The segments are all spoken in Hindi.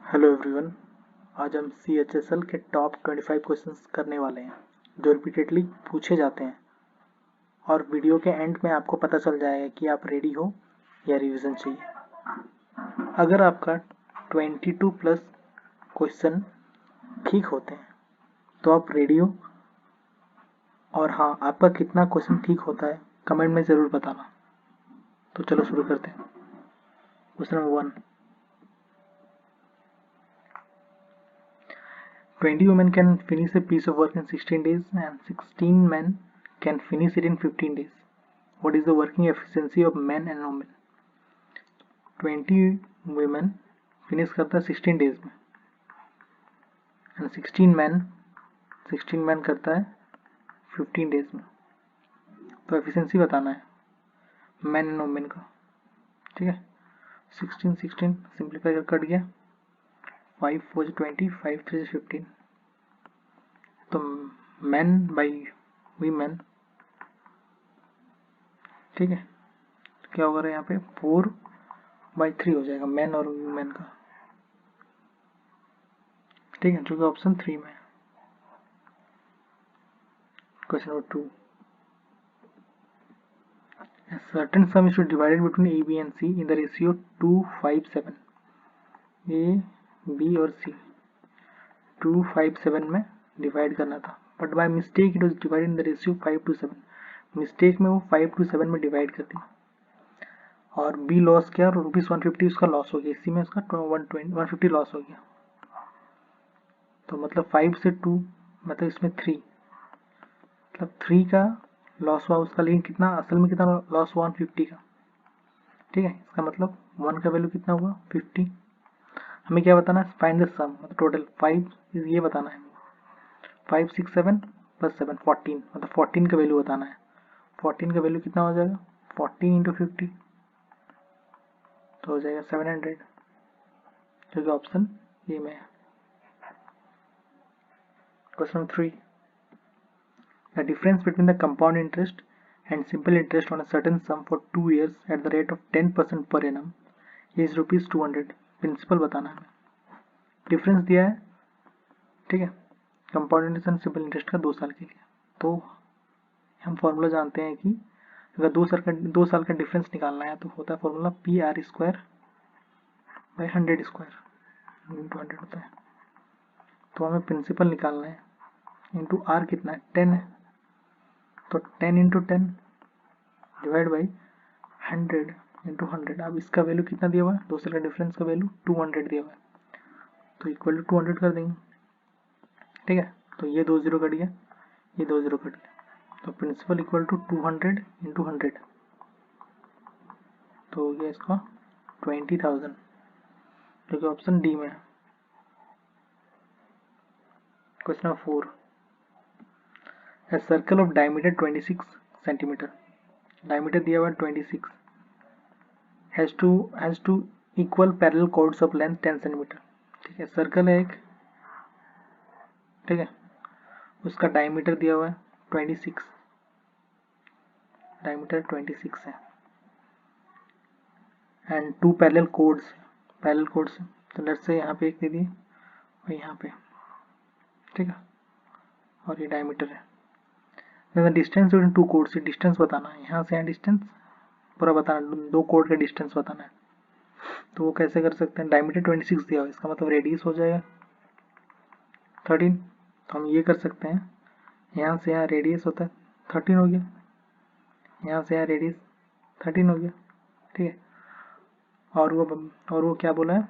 Hello everyone. आज हम CHSL के टॉप 25 क्वेश्चंस करने वाले हैं जो रिपीटेडली पूछे जाते हैं और वीडियो के एंड में आपको पता चल जाएगा कि आप रेडी हो या रिवीजन चाहिए। अगर आपका 22 प्लस क्वेश्चन ठीक होते हैं तो आप रेडी हो, और हाँ, आपका कितना क्वेश्चन ठीक होता है कमेंट में ज़रूर बताना। तो चलो शुरू करते हैं। Question number 1। 20 women can finish a piece of work in 16 days and 16 men can finish it in 15 days. What is the working efficiency of men and women? 20 women finish करता है 16 days में and 16 men करता है 15 days में। तो एफिशिएंसी बताना है मैन एंड वुमेन का। ठीक है, 16 सिंप्लीफाई कर कट गया, 5 4 20, 5 3 15। तो मैन बाई वीमेन, ठीक है, तो क्या होगा यहाँ पे 4/3 हो जाएगा मैन और वुमेन का। ठीक है, जो कि ऑप्शन 3 में है। Question number 2। A certain sum is to be divided between A, B and C in the ratio 2:5:7. A, B और C 2:5:7 में डिवाइड करना था, but by mistake it was divided in the ratio 5:7। Mistake में वो 5:7 में डिवाइड कर दी और B लॉस किया और ₹150 उसका लॉस हो गया। इसी में उसका 150 लॉस हो गया। तो मतलब 5 से 2 मतलब इसमें 3, मतलब 3 का लॉस हुआ उसका, लेकिन कितना असल में कितना लॉस हुआ 150 का। ठीक है, इसका मतलब 1 का वैल्यू कितना हुआ 50। हमें क्या बताना है, फाइंड द सम, मतलब टोटल 5 ये बताना है। 5 6 7 प्लस 7 14, मतलब 14 का वैल्यू बताना है। 14 का वैल्यू कितना हो जाएगा 14 इंटू 50, तो हो जाएगा 700, जो कि ऑप्शन ए में है। Question number 3। The difference between the compound interest and simple interest on a certain sum for 2 years at the rate of 10% per annum is ₹200। Principal बताना है। डिफरेंस दिया है, ठीक है, compound interest and simple interest का 2 साल के लिए। तो हम फॉर्मूला जानते हैं कि अगर 2 साल का डिफरेंस निकालना है तो होता है फॉर्मूला PR²/100² इंटू 100 होता है। तो हमें प्रिंसिपल निकालना है, इंटू आर कितना है 10 है, तो 10 इंटू 10 डिवाइड बाई 100 इंटू 100। अब इसका वैल्यू कितना दिया हुआ है, 2 साल का डिफरेंस का वैल्यू 200 दिया हुआ है, तो इक्वल टू 200 कर देंगे। ठीक है, तो ये 2 0 कट गया, ये 2 0 कट गया, तो प्रिंसिपल इक्वल टू 200 इंटू 100, तो हो गया इसका 20,000, जो कि ऑप्शन डी में है। Question number 4। A circle of diameter 26 centimetre, diameter दिया हुआ है 26, has two equal parallel chords of length 10 centimetre. ठीक है, सर्कल है एक, ठीक है, उसका डायमीटर दिया हुआ है 26, डायमीटर 26 है एंड 2 पैरेलल कोड्स, तो लेट्स से यहाँ पे एक दे दिए और यहाँ पे, ठीक है, और ये डायमीटर है। डिस्टेंस बिटवीन 2 कोड्स, डिस्टेंस बताना है, यहाँ से यहाँ डिस्टेंस पूरा बताना, 2 कोड का डिस्टेंस बताना है। तो वो कैसे कर सकते हैं, डायमीटर 26 दिया हुआ, इसका मतलब रेडियस हो जाएगा 13। तो हम ये कर सकते हैं, यहाँ से यहाँ रेडियस होता है 13 हो गया, यहाँ से यहाँ रेडियस 13 हो गया। ठीक है, और वो क्या बोला है,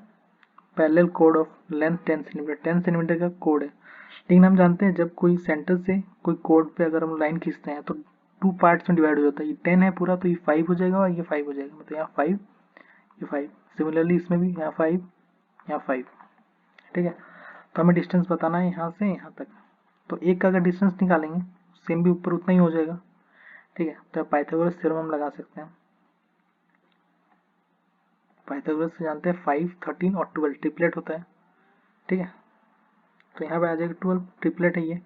parallel code of length 10 centimetre, 10 centimetre का कोड है। लेकिन हम जानते हैं जब कोई सेंटर से कोई कोड पे अगर हम लाइन खींचते हैं तो 2 पार्ट्स में डिवाइड हो जाता है। ये 10 है पूरा, तो ये 5 हो जाएगा और ये 5 हो जाएगा, मतलब यहाँ 5, ये 5। सिमिलरली इसमें भी यहाँ 5, यहाँ 5। ठीक है, तो हमें डिस्टेंस बताना है यहाँ से यहाँ तक। तो एक का अगर डिस्टेंस निकालेंगे सेम भी ऊपर उतना ही हो जाएगा। ठीक है, तो पाइथागोरस थ्योरम हम लगा सकते हैं। पाइथागोरस से जानते हैं 5, 13 और 12 ट्रिपलेट होता है। ठीक है, तो यहाँ पे आ जाएगा 12, ट्रिपलेट है ये,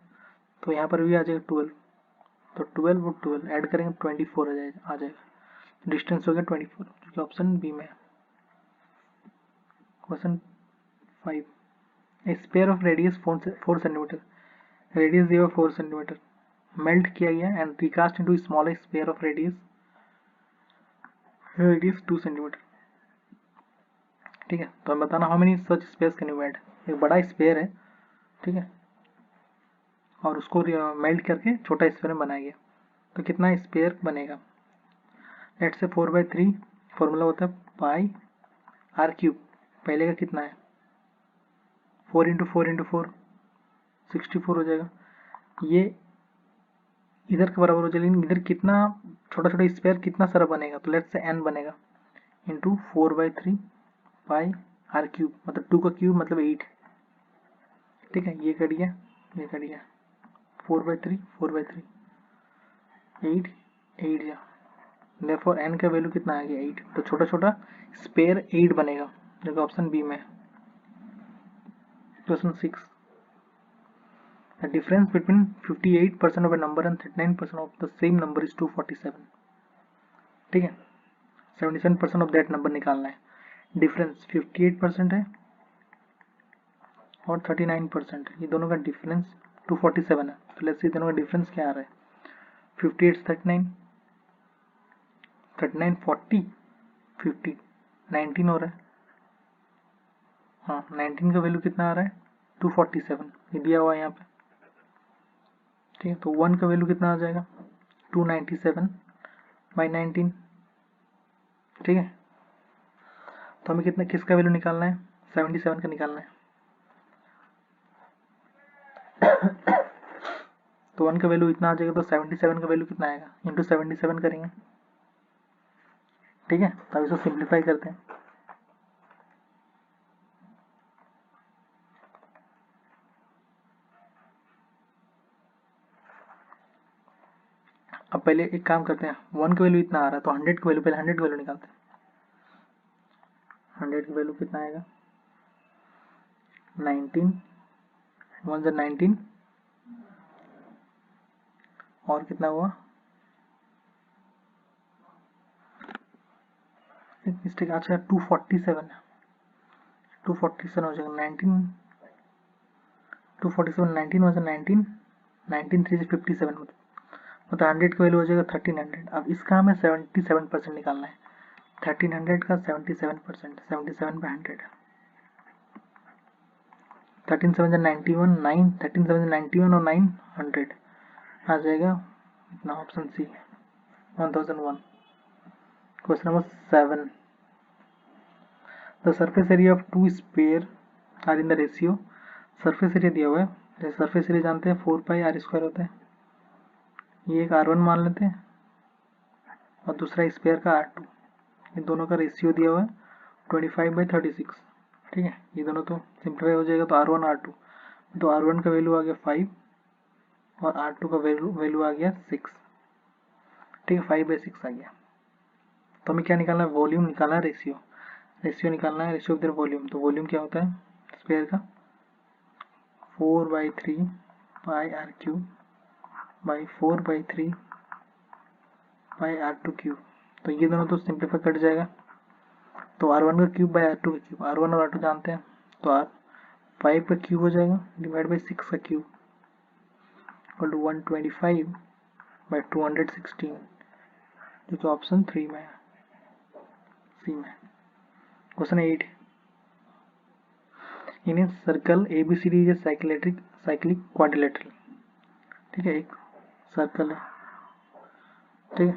तो यहाँ पर भी आ जाएगा 12, तो 12 और 12 ऐड करेंगे 24 आ जाएगा। डिस्टेंस हो गया 24, जो कि ऑप्शन बी में है। Question 5. A sphere of radius 4 centimeter, radius दिया हुआ 4 सेंटीमीटर, मेल्ट किया गया and recast into smaller sphere of radius 2 centimetre. ठीक है, तो हमें बताना how many such spheres can you add. एक बड़ा स्पेयर है, ठीक है, और उसको मेल्ट करके छोटा स्पेयर में बनाया गया, तो कितना स्पेयर बनेगा। लेट्स से 4/3 फॉर्मूला होता है पाई आर क्यूब। पहले का कितना है 4 इंटू 4 इंटू 4 64 हो जाएगा। ये इधर के बराबर हो जाएगा, लेकिन इधर कितना छोटा छोटा स्पेयर कितना सारा बनेगा, तो लेट्स से n बनेगा इंटू 4/3 पाई आर क्यूब, मतलब 2 का क्यूब मतलब 8। ठीक है, ये कट गया, ये कट गया, 4/3 4/3 8 8 जा, therefore n का वैल्यू कितना आ गया 8। तो छोटा छोटा स्पेयर 8 बनेगा, जो कि ऑप्शन बी में है। Question 6, the difference between 58% of a number and 39% of the same number is 247। ठीक है, 77% ऑफ दैट नंबर निकालना है। डिफरेंस 58% है और 39% है, ये दोनों का डिफरेंस 247 है। तो लेट्स सी दोनों का डिफरेंस क्या आ रहा है। 58 39, 39 40, 50 19 हो रहा है। हाँ, 19 का वैल्यू कितना आ रहा है 247, ये दिया हुआ है यहाँ पे। ठीक है, तो 1 का वैल्यू कितना आ जाएगा 297/19। ठीक है, तो हमें कितना किसका वैल्यू निकालना है 77 का निकालना है। तो 1 का वैल्यू इतना आ जाएगा, तो 77 का वैल्यू कितना आएगा इंटू 77 करेंगे। ठीक है, तो अब इसको सिंप्लीफाई करते हैं। अब पहले एक काम करते हैं, 1 का वैल्यू इतना आ रहा है तो 100 का वैल्यू, पहले 100 का वैल्यू निकालते हैं। 100 का वैल्यू कितना आएगा 19, 1 से 19 और कितना हुआ, एक मिस्टेक आज का 247 है, 247 हो जाएगा 19, 247 19 1 से 19, 19 3 से 57, मतलब 100 का वैल्यू हो जाएगा 1300। अब इसका हमें 77% निकालना है। 1300 का 77%, 77/100, 13 7 91 9, 13 7 91 और 9 100 आ जाएगा इतना, option C 1001। Question number 7, the surface area of 2 sphere are in the ratio. Surface area दिया हुआ है, जैसे सरफेस एरिया जानते हैं 4πr² होता है। ये एक R1 मान लेते हैं और दूसरा स्पेयर का R2, इन दोनों का रेशियो दिया हुआ है 25/36। ठीक है, ये दोनों तो सिंप्लीफाई हो जाएगा, तो R1 R2, तो R1 का वैल्यू आ गया 5 और R2 का वैल्यू आ गया 6। ठीक है, 5/6 आ गया। तो हमें क्या निकालना है, वॉल्यूम निकालना है, रेशियो निकालना है, रेशियो ऑफ देयर वॉल्यूम। तो वॉल्यूम क्या होता है स्पेयर का 4/3 πr³ बाई 4/3 πr² क्यूब। तो ये दोनों तो सिंप्लीफाई कट जाएगा, तो R1 का क्यूब बाई R2 का क्यूब, R1 और R2 जानते हैं, तो R5 का क्यूब हो जाएगा डिवाइड बाई 6 का क्यूब इक्वल टू 125/216, जो कि ऑप्शन 3 में है, सी में। Question 8, in a circle ABCD is a cyclic quadrilateral. ठीक है, एक सर्कल है, ठीक है,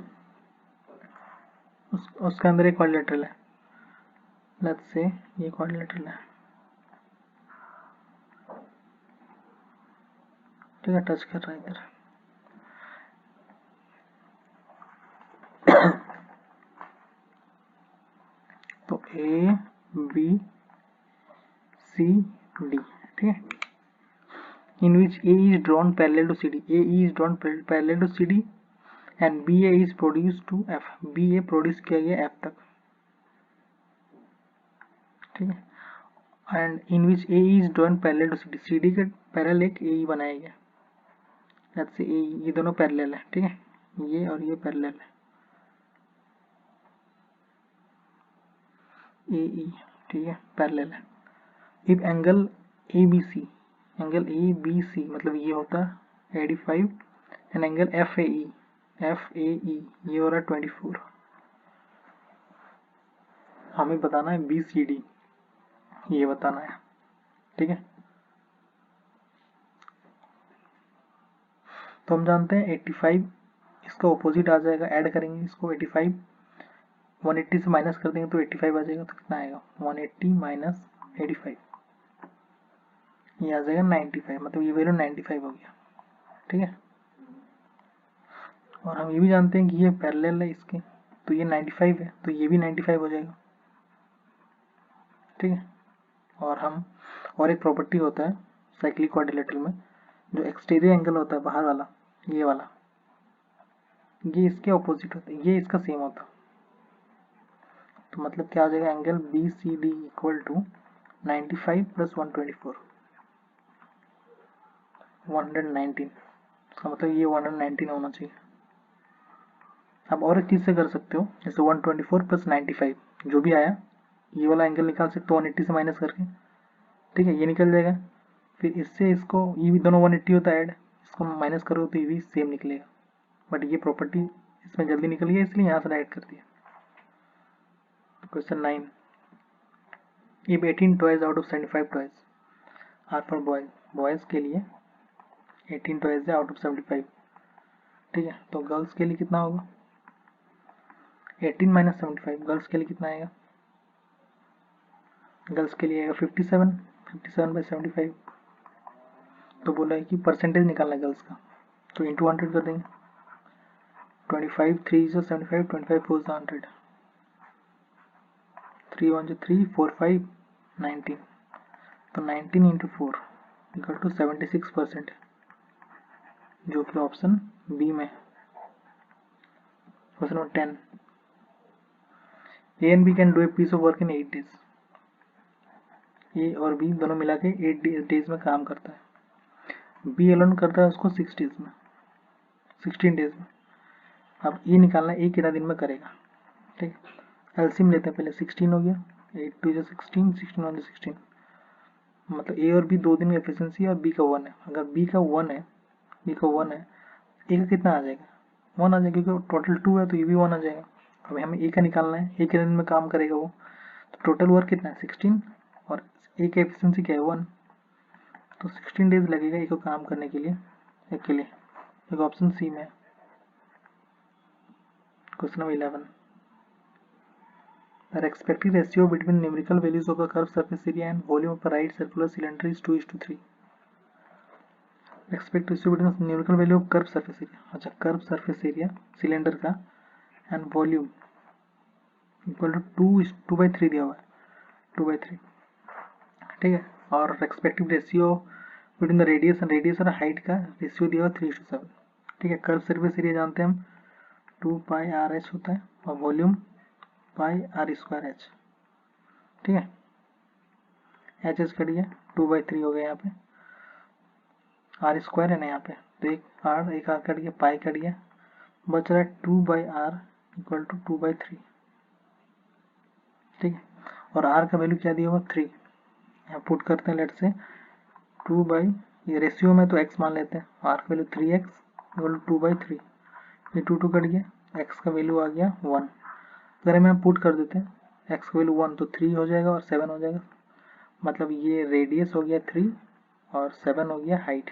उसके अंदर एक क्वाड्रिलेटरल है। लेट्स से ये क्वाड्रिलेटरल है, ठीक है, टच कर रहा है इधर। तो ABCD, ठीक है, in which A is drawn parallel to CD, AE is drawn parallel to CD and BA is produced to F, BA produce किया गया F तक। ठीक है, and in which AE is drawn parallel to CD, CD के पैरेलल एक AE बनाया गया। लेट्स से AE, ये दोनों पैरेलल है, ठीक है, ये और ये पैरेलल है AE, ठीक है, पैरेलल है। If angle A B C मतलब ये होता है 85 and angle F A E ये हो रहा है 24। हमें बताना है बी सी डी, ये बताना है, ठीक है। तो हम जानते हैं 85 इसका ऑपोजिट आ जाएगा, ऐड करेंगे इसको 85 180 से माइनस कर देंगे तो 85 आ जाएगा, तो कितना आएगा 180 माइनस 85, ये आ जाएगा 95, मतलब ये वैल्यू 95 हो गया, ठीक है। और हम ये भी जानते हैं कि ये पैरेलल है इसके, तो ये 95 है तो ये भी 95 हो जाएगा, ठीक है। और एक प्रॉपर्टी होता है साइक्लिक क्वाड्रिलेटरल में, जो एक्सटीरियर एंगल होता है बाहर वाला, ये वाला, ये इसके ऑपोजिट होता है, ये इसका सेम होता है। तो मतलब क्या आ जाएगा, angle B C D equal to 95 plus 124 119, इसका मतलब ये 119 होना चाहिए। आप और एक चीज़ से कर सकते हो, जैसे 124 प्लस 95 जो भी आया, ये वाला एंगल निकाल सकते हो 180 से माइनस करके, ठीक है, ये निकल जाएगा। फिर इससे इसको, ये भी दोनों 180 होता है ऐड, इसको माइनस करो तो ये भी सेम निकलेगा, बट ये प्रॉपर्टी इसमें जल्दी निकल गई इसलिए यहाँ से ऐड कर दिया। Question 9, if 18 toys out of 75 toys are for boys, boys के लिए 18 टॉयज है आउट ऑफ 75, ठीक है। तो गर्ल्स के लिए कितना होगा, 18 माइनस 75, गर्ल्स के लिए कितना आएगा, गर्ल्स के लिए आएगा 57, 57 बाई 75। तो बोला है कि परसेंटेज निकालना है गर्ल्स का, तो इंटू 100 कर देंगे, 25 3 जो 75, 25 4 100, 3 1 जो 3 4 5 19, तो 19 इंटू 4 इक्वल टू 76%, जो कि ऑप्शन बी में। Question number 10, A and B can do a piece of work in 8 days, A और बी दोनों मिला के 8 डेज में काम करता है, बी अलोन करता है उसको 6 डेज में, 16 डेज में। अब ये निकालना है ए कितना दिन में करेगा, ठीक है। एलसीएम लेते हैं पहले, 16 हो गया, 8 2 जो 16, 16 1 जो 16, मतलब ए और बी 2 दिन में एफिशिएंसी है और बी का 1 है। अगर बी का 1 है, ए का कितना आ जाएगा, 1 आ जाएगा, क्योंकि टोटल 2 है तो ये भी 1 आ जाएगा। अब हमें ए का निकालना है, ए कितने दिन में काम करेगा वो, तो टोटल वर्क कितना है 16 और ए का एफिशिएंसी क्या है 1, तो 16 डेज लगेगा ए को काम करने के लिए अकेले, एक ऑप्शन सी में। Question number 11, the respective ratio between numerical values of the curved surface area and volume of a right circular cylinder is 2:3. Respect ratio between numerical value of curved surface area, अच्छा curved surface area सिलेंडर का and volume इक्वल टू 2/3 दिया हुआ है, 2/3, ठीक है। और respective ratio between the radius और हाइट का रेशियो दिया हुआ 3:7, ठीक है। कर्व सरफेस एरिया जानते हैं हम 2πr/h होता है और वॉल्यूम πr²h, ठीक है। एच एच कट गया, 2/3 हो गया यहाँ पे, r² है ना यहाँ पे, तो एक r कट गया, पाई कट गया, बच रहा है 2/r इक्वल टू 2/3, ठीक है। और r का वैल्यू क्या दिया हुआ 3, यहाँ पुट करते हैं, लेट से 2 ये रेशियो में तो x मान लेते हैं, r का वैल्यू 3x इक्वल टू 2/3, ये 2 कट गया, x का वैल्यू आ गया 1, अगर हम यहाँ पुट कर देते हैं x का वैल्यू 1 तो 3 हो जाएगा और 7 हो जाएगा, मतलब ये रेडियस हो गया 3 और 7 हो गया हाइट,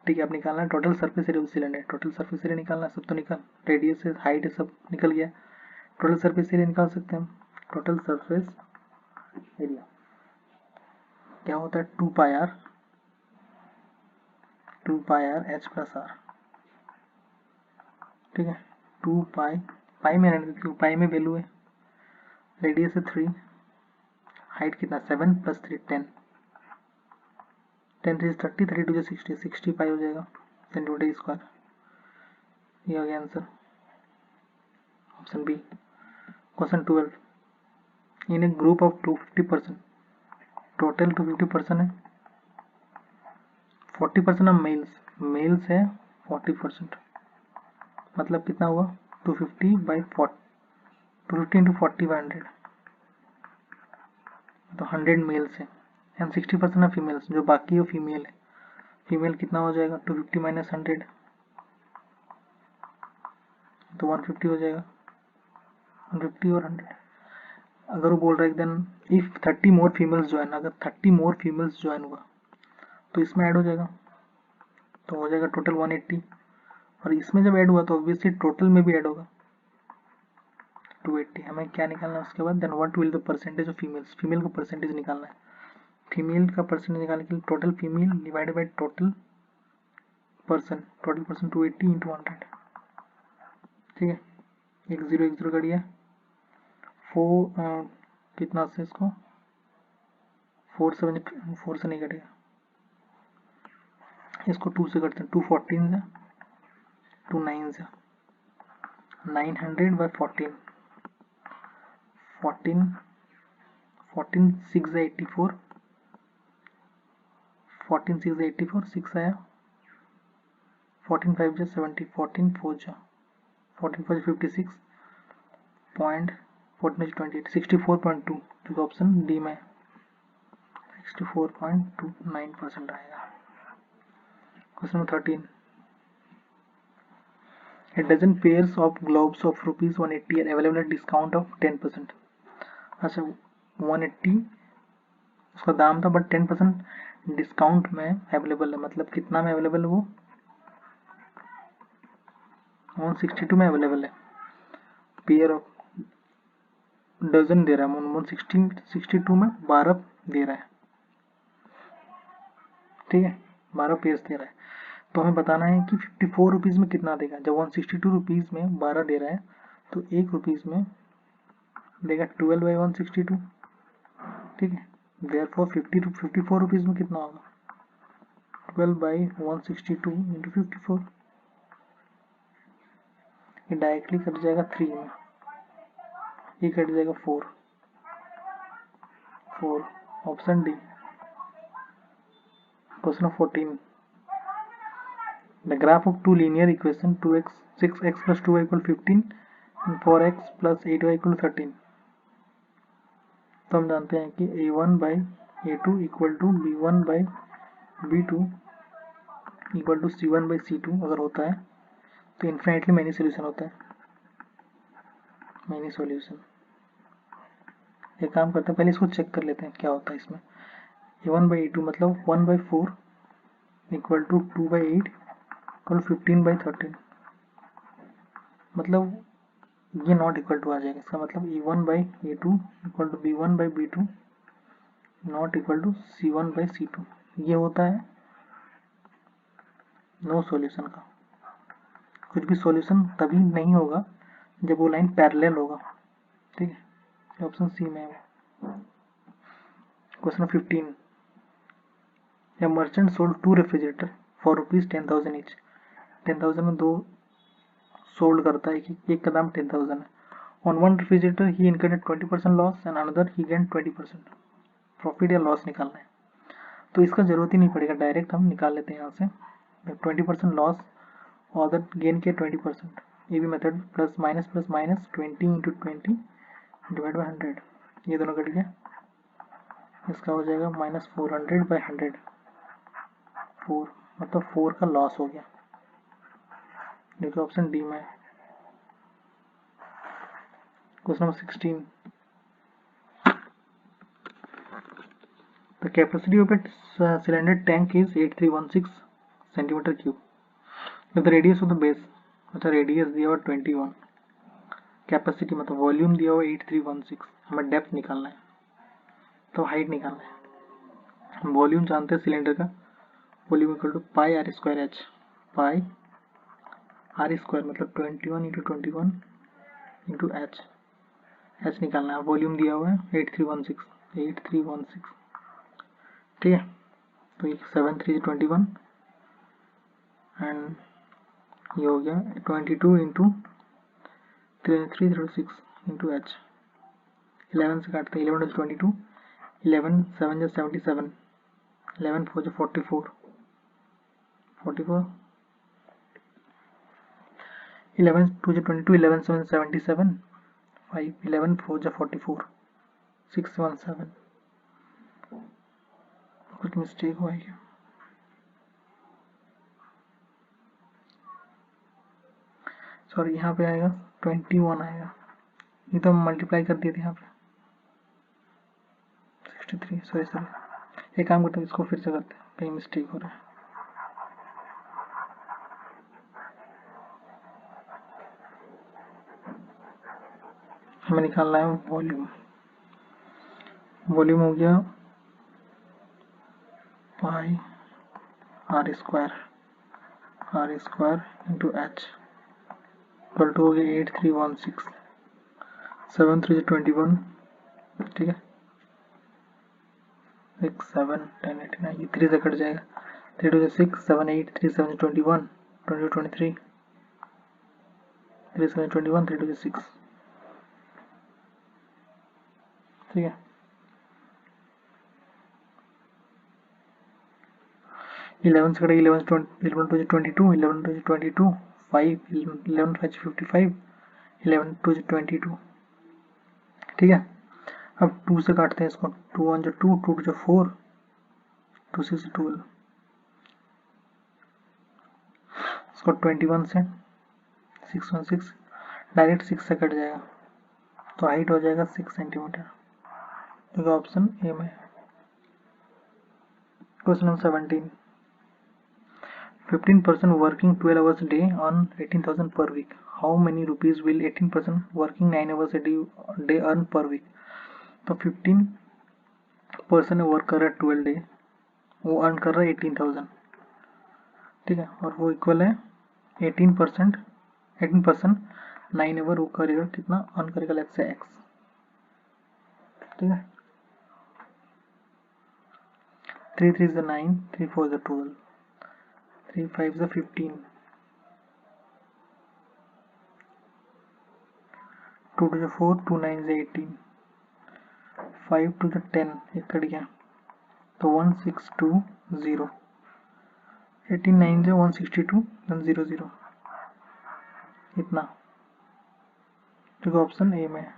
ठीक है। अब निकालना है total surface area of cylinder, total surface area निकालना है, सब तो निकल, रेडियस है, हाइट है, सब निकल गया। टोटल सरफेस एरिया निकाल सकते हैं हम, टोटल सरफेस एरिया क्या होता है 2πr h प्लस r, ठीक है। 2 पाई में रहने देती हूँ, पाई में वैल्यू है, रेडियस है 3, हाइट कितना 7 प्लस 3 10, 10 3 30, 3 2 60, 60 पाई हो जाएगा सेंटीमीटर स्क्वायर, ये हो गया answer, option B. Question 12, in a group of 250%, total 250% है, 40% ऑफ मेल्स है 40%, मतलब कितना हुआ 250 इंटू 40 100, तो 100 मेल्स है, एंड 60% ऑफ फीमेल्स, जो बाकी है फीमेल है। फीमेल कितना हो जाएगा 250 माइनस 100 तो 150 हो जाएगा, 150 और 100। अगर वो बोल रहा है then if 30 more females join, अगर 30 मोर फीमेल्स ज्वाइन हुआ तो इसमें ऐड हो जाएगा, तो हो जाएगा टोटल 180। और इसमें जब ऐड हुआ तो ऑब्वियसली टोटल में भी ऐड होगा 280। हमें क्या निकालना है उसके बाद, then what will the percentage of females, female का परसेंटेज निकालना है। फीमेल का परसेंटेज निकालने के लिए total female divided by total person 280 into 100। ठीक है, एक जीरो कट गया, 4 कितना से इसको 4 से नहीं कटेगा, इसको 2 से करते हैं, 2 14 से 2 9 से 900 बाई 14 6 है 84, 14 6 है 84, 6 आया, 14 5 जा 70, 14 4 जा 14 4 56 पॉइंट 14 28 64.2, जो ऑप्शन डी में 64.29% आएगा। Question number 13, A dozen pairs of gloves of rupees 180 are available at discount of 10%। अच्छा 180 उसका दाम था बट 10% डिस्काउंट में अवेलेबल है, मतलब कितना में अवेलेबल है वो 162 में अवेलेबल है। पेयर ऑफ डजन दे रहा है 162 में 12 दे रहा है, ठीक है 12 पेयर्स दे रहा है। तो हमें बताना है कि 54 रुपीज़ में कितना देगा। जब 162 रुपीज़ में 12 दे रहा है तो 1 रुपीज़ में देगा 12 बाई 162, ठीक है। देयरफॉर 54 रुपीज़ में कितना होगा 12 बाई 162 इंटू 54, ये डायरेक्टली कट जाएगा 3 में, ये कट जाएगा 4 option D. Question 14, the graph of two linear equation 6x plus 2y equal 15 and 4x plus 8y equal 13। तो हम जानते हैं कि a1 by a2 equal to b1 by b2 equal to c1 by c2 अगर होता है तो इन्फिनिटली मैनी सोल्यूशन होता है, मैनी सोल्यूशन। एक काम करते हैं, पहले इसको चेक कर लेते हैं क्या होता है इसमें। a1 बाई a2 मतलब 1 by 4 equal to 2 by 8 equal 15 by 13, मतलब ये नॉट इक्वल टू आ जाएगा। इसका मतलब a1 by a2 equal to b1 by b2 not equal to c1 by c2। ये होता है नो सॉल्यूशन का। कुछ भी सॉल्यूशन तभी नहीं होगा जब वो लाइन पैरेलल होगा, ठीक है, ऑप्शन सी में है। क्वेश्चन 15, या merchant sold 2 refrigerator for rupees 10,000 each. 10,000 में 2 सोल्ड करता है, एक का दाम 10,000 है। On one refrigerator he incurred 20% loss and another he gain 20%। Profit या लॉस निकालना है तो इसका जरूरत ही नहीं पड़ेगा, डायरेक्ट हम निकाल लेते हैं यहाँ से। 20% लॉस और अदर गेन के 20%, ये भी method plus minus 20 into 20 divide by 100, ये दोनों कट गया। इसका हो जाएगा -400 बाई 100, 4 मतलब 4 का लॉस हो गया, देखो ऑप्शन डी में। Question number 16, the capacity of a cylinder tank is 8316 centimetre cube. The radius of the base, अच्छा रेडियस दिया हुआ 21, कैपेसिटी मतलब वॉल्यूम दिया हुआ 8316, हमें डेप्थ निकालना है तो हाइट निकालना है। वॉल्यूम जानते हैं सिलेंडर का, volume equal to pi r square h, pi r square मतलब 21 इंटू 21 इंटू एच, एच निकालना है। वॉल्यूम दिया हुआ है 8316, ठीक है। तो ये 7 3 21 एंड ये हो गया 22 इंटू 336 इंटू एच, 11 से काटते हैं, 11 22, 11 7 77, 11 4 44, 11 2 22, 11 7 77, 5 11 4 44, 617, कुछ मिस्टेक हुआ है क्या? सॉरी, यहाँ पे आएगा 21 आएगा, ये तो हम मल्टीप्लाई कर दिए थे यहाँ पे 63। सॉरी, एक काम करते हैं, इसको फिर से करते हैं, कहीं मिस्टेक हो रहा है। हमें निकालना है वॉल्यूम। वॉल्यूम हो गया pi r square into h equal to हो गया 8316, 7 3 21, ठीक है, 6 7 10 89, ये 3 से कट जाएगा, 3 2 6 7 8 3 7 21 22 23, 3 7 21, 3 2 6, ठीक है। 11 से कटेगा 11 2 22, 11 2 22, 5 11 5 55, 11 2 22, ठीक है। अब 2 से काटते हैं इसको, 2 1 जो 2, 2 जो 4, 2 6 12, इसको 21 से 616, डायरेक्ट 6 से कट जाएगा, तो हाइट हो जाएगा 6 सेंटीमीटर, तो ऑप्शन ए में। Question number 17, 15% working 12 hours a day on 18,000 per week. How many rupees will 18% working 9 hours a day earn per week? तो 15% वर्क कर रहा है 12 डे, वो अर्न कर रहा है 18,000, ठीक है, और वो इक्वल है 18% 9 आवर वो करेगा, कितना अर्न करेगा, लेट्स से एक्स, ठीक है। 3 3 is 9, 3 4 is 12, 3 5 is 15, 2 2 is 4, 2 9 is 18, 5 2 is 10, एक कट गया, तो 1620, 18 9 से 162, then 00, इतना, ठीक है, ऑप्शन ए में।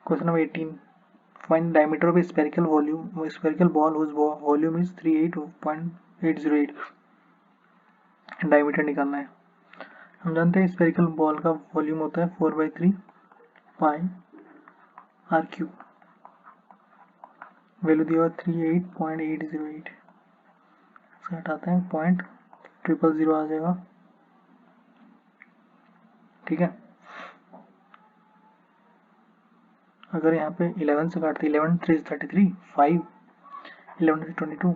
Question number 18, find diameter of spherical volume, spherical ball whose volume is 38.808, diameter निकालना है। हम जानते हैं स्फेरिकल बॉल का वॉल्यूम होता है 4/3 पाई आर क्यूब, वैल्यू दिया हुआ 38.808, इससे हटाते हैं 0.000 आ जाएगा, ठीक है। अगर यहाँ पे 11 से काटते, 11 3 is 33, 5 11 3 22,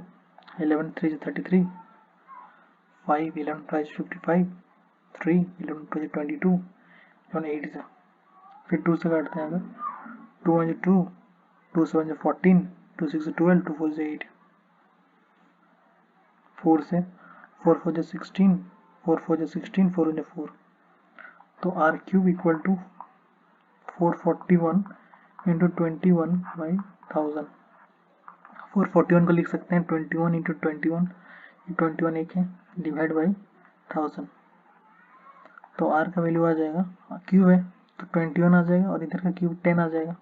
11 3 is 33, 5 11 5 55, 3 11 2 is 22, 11 8 is, फिर 2 से काटते हैं, अगर 2 1 is 2, 2 7 is 14, 2 6 is 12, 2 4 is 8, 4 से 4 4 is 16, 4 4 is 16, 4 1 is 4, तो r cube equal to 441 into 21/1000, 441 को लिख सकते हैं 21 इंटू 21, 21 एक है, डिवाइड बाई 1000, तो आर का वैल्यू आ जाएगा, क्यूब है तो 21 आ जाएगा, और इधर का क्यूब 10 आ जाएगा,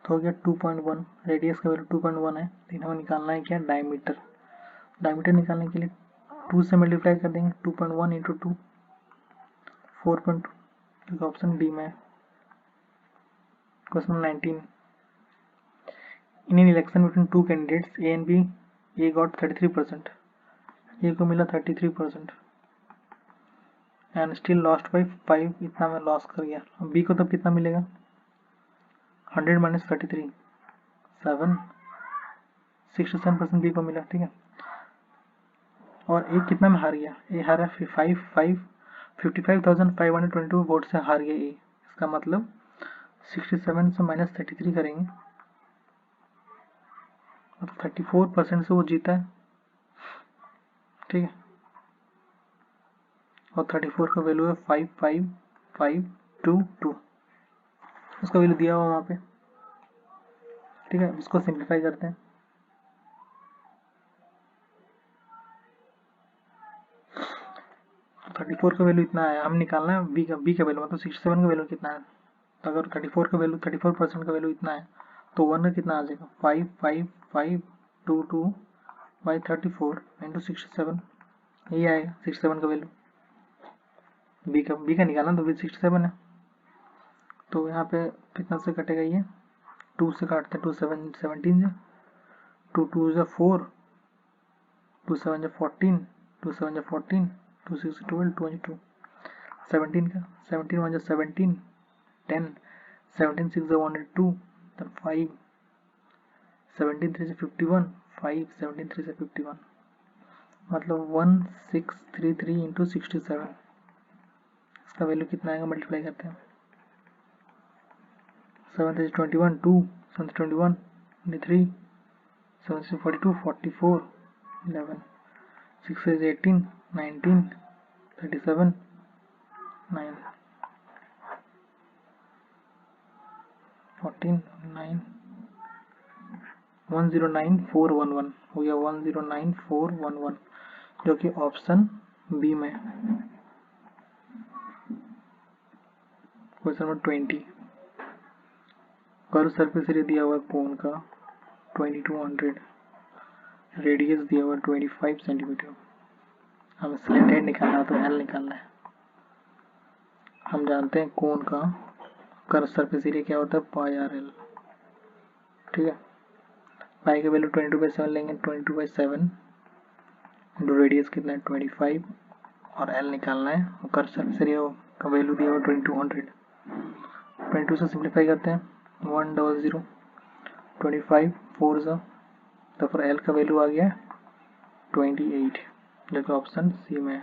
तो हो गया 2.1, रेडियस का वैल्यू 2.1 है, लेकिन हमें निकालना है क्या, डायमीटर। डायमीटर निकालने के लिए 2 से मल्टीप्लाई कर देंगे, 2.1 इंटू 2 4.2, तो ऑप्शन डी में। Question 19, in an election between two candidates A and B, A got 33%, A को मिला 33%, एंड स्टिल लॉस्ट बाई 5, इतना में लॉस कर गया, बी को तब कितना मिलेगा, 100 माइनस 33, 7, 67% बी को मिला, ठीक है। और ए कितना में हार गया, ए हारा 55,522 वोट से हार गया ए, इसका मतलब 67 से माइनस 33 करेंगे, और 34% से वो जीता है, ठीक है, और 34 का वैल्यू है 55522, उसका वैल्यू दिया हुआ वहाँ पे, ठीक है। इसको सिंप्लीफाई करते हैं, तो 34 का वैल्यू इतना है, हम निकालना है बी का वैल्यू, मतलब 67 का वैल्यू कितना है, तो अगर 34% का वैल्यू इतना है, तो 1 का कितना आ जाएगा, 555 22/34 इंटू 67, यही आएगा 67 का वैल्यू। बी का निकालना तो बी 67 है, तो यहाँ पे कितना से कटेगा ये, 2 से काटते हैं, 2 7 17 से, 2 2 से 4, 2 7 से 14, 2 7 से 14, 2 6 12, 2 2 17 का, 17 1 17, 10, 17 6 102, then 5, 17 3 से 51, 5, 17 3 से 51, मतलब 1633 इंटू 67, इसका वैल्यू कितना आएगा, मल्टीप्लाई करते हैं, 7 3 21, 2, 7 21, 23, 7 6 42, 44, 11, 6 is 18, 19, 37, 9, 14, 9, 109411 हो गया, 109411, जो कि ऑप्शन बी में। Question number 20, curve surface area दिया हुआ है कोन का 2200, रेडियस दिया हुआ है 25 सेंटीमीटर, हमें स्लैंट हेड निकालना है तो एल निकालना है। हम जानते हैं कोन का कर्व सरफेस एरिया क्या होता है, पाई आर एल, ठीक है। पाई का वैल्यू 22/7 लेंगे, 22/7 इंटू रेडियस कितना है 25, और एल निकालना है, और कर्व सरफेस एरिया का वैल्यू दिया हुआ 2200, 22 से सिंप्लीफाई करते हैं, 100, 25 4 सा, तो फिर एल का वैल्यू आ गया 28, जो कि ऑप्शन सी में है।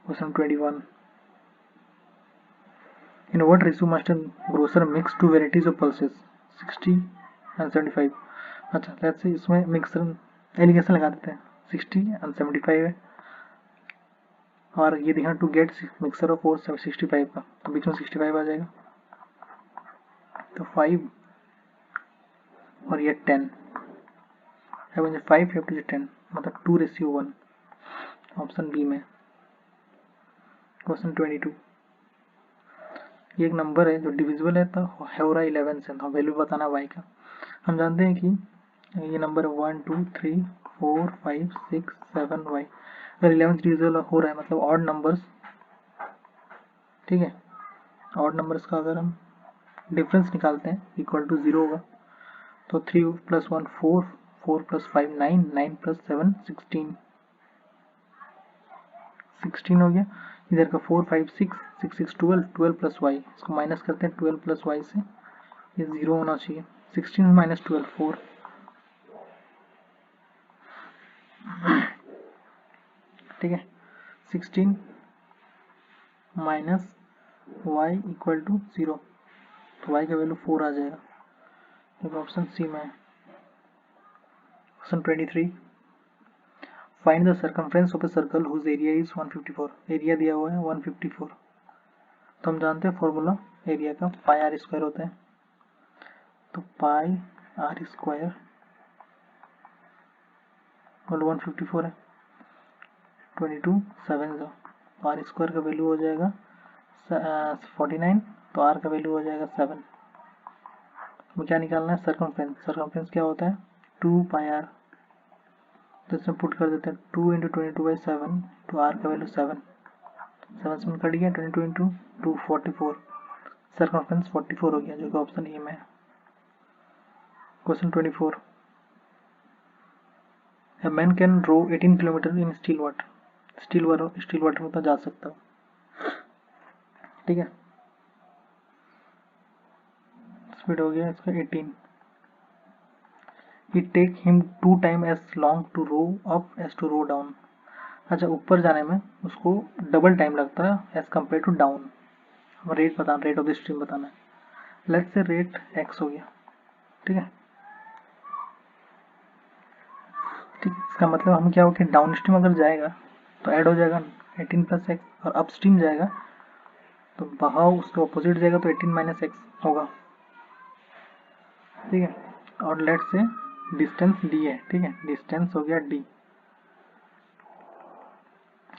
Question 21, in what ratio must grocer mix to varieties of pulses 60 and 75। अच्छा लेट्स से इसमें मिक्सर एलिगेशन लगा देते हैं, 60 एंड 75 है, और ये देखना टू गेट मिक्सर ऑफ 65 का, तो बीच में 65 आ जाएगा, तो 5 और ये 10 है, मुझे 5 है टू 10, मतलब 2:1, ऑप्शन बी में। क्वेश्चन 22, ये एक नंबर है जो डिविजिबल है, तो हो रहा है 11 से, तो वैल्यू बताना y का। हम जानते हैं कि ये नंबर 1 2 3 4 5 6 7 y, अगर 11 डिविजिबल हो रहा है मतलब ऑड नंबर्स, ठीक है, ऑड नंबर्स का अगर हम डिफरेंस निकालते हैं इक्वल टू 0 होगा, तो 3 + 1 4, 4 + 5 9, 9 + 7 16, 16 हो गया, इधर का 4 5 6 6 6 12, 12 + y, इसको माइनस करते हैं 12 + y से, ये 0 होना चाहिए, 16 - 12 4, ठीक है, 16 माइनस y इक्वल टू 0, तो y का वैल्यू 4 आ जाएगा, तो ऑप्शन सी में है। Question 23, find the circumference of a circle whose area is 154, area दिया हुआ है 154, तो हम जानते हैं फॉर्मूला एरिया का पाई आर स्क्वायर होता है, तो पाई आर स्क्वायर 154 है, 22 7 का, तो आर स्क्वायर का वैल्यू हो जाएगा 49, तो आर का वैल्यू हो जाएगा 7। हमें क्या निकालना है, सर्कमफ्रेंस, सर्कमफ्रेंस क्या होता है 2 पाई आर, तो इसमें पुट कर देते हैं 2 × 22/7, तो आर का वैल्यू 7, 7 से कट गया, 22 × 2 44, सर्कमफ्रेंस 44 हो गया, जो कि ऑप्शन ए में है। Question 24, a man can row 18 kilometre in still water, still water में तो जा सकता हो, ठीक है, स्पीड हो गया इसका 18, it take him 2 time as long to row up as to row down, अच्छा ऊपर जाने में उसको डबल टाइम लगता है as compare to down, rate बताना, रेट ऑफ द स्ट्रीम बताना है, लेट्स से रेट x हो गया, ठीक है, ठीक, इसका मतलब हम क्या हो कि डाउन स्ट्रीम अगर जाएगा तो ऐड हो जाएगा 18 + x, और अप स्ट्रीम जाएगा तो बहाव उसके ऑपोजिट जाएगा, तो 18 - x होगा, ठीक है, और लेट से डिस्टेंस d है, ठीक है, डिस्टेंस हो गया d।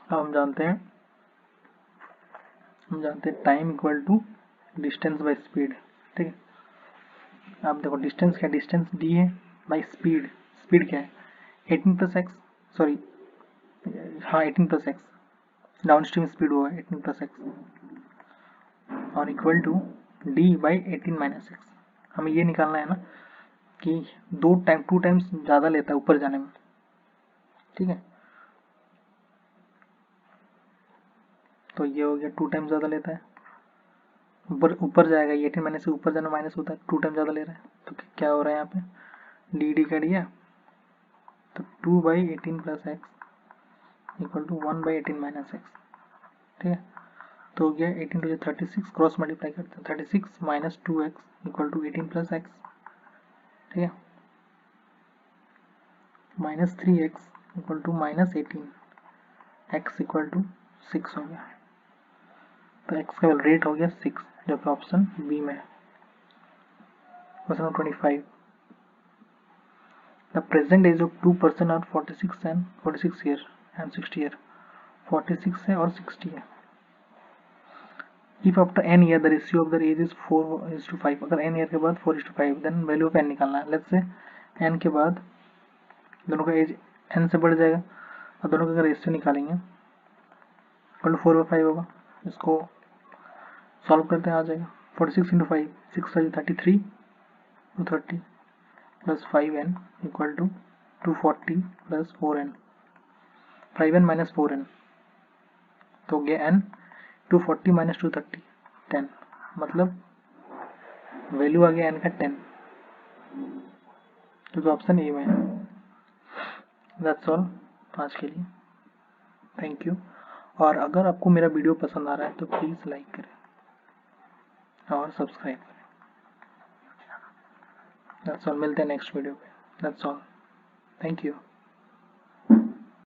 अब हम जानते हैं time equal to distance by speed, ठीक है, अब देखो डिस्टेंस क्या, डिस्टेंस d है, बाई स्पीड, स्पीड क्या है 18 प्लस एक्स, सॉरी हाँ 18 plus x, down stream speed हुआ है 18 प्लस एक्स, और equal to D by 18 minus x. हमें ये निकालना है ना कि 2 टाइम्स ज़्यादा लेता है ऊपर जाने में, ठीक है। तो ये हो गया 2 टाइम्स ज़्यादा लेता है, ऊपर ऊपर जाएगा, 18 माइनस से ऊपर जाना माइनस होता है, 2 टाइम ज़्यादा ले रहा है। तो क्या हो रहा है यहाँ पे डी डी का दिया, तो 2/18 plus x equal to 1/18 minus x, ठीक है। तो हो गया 18 टू 36, क्रॉस मल्टीप्लाई करते हैं, 36 minus 2x equal to 18 plus x, ठीक है, minus 3x equal to minus 18, x equal to 6 हो गया। तो x का रेट हो गया 6, जो कि ऑप्शन बी में है। Question number 25, the present age of 2 person are 46 year and 60 year, 46 है और 60 है। If after n year the ratio of the age is 4:5, अगर n ईयर के बाद 4:5, देन वैल्यू ऑफ n निकालना है। लेट्स से n के बाद दोनों का एज n से बढ़ जाएगा, और दोनों का अगर रेशियो निकालेंगे इक्वल टू 4/5 होगा। इसको सॉल्व करते हैं, आ जाएगा 46 into 5, 6 33, 230 plus 5n equal to 240 plus 4n, 5n minus 4n, तो हो गया n, 240 माइनस 230 10, मतलब वैल्यू आ गया n का 10, क्योंकि ऑप्शन ए में है। दैट्स ऑल आज के लिए, थैंक यू। और अगर आपको मेरा वीडियो पसंद आ रहा है तो प्लीज़ लाइक करें और सब्सक्राइब करें। दैट्स ऑल, मिलते हैं नेक्स्ट वीडियो पे। That's all, thank you.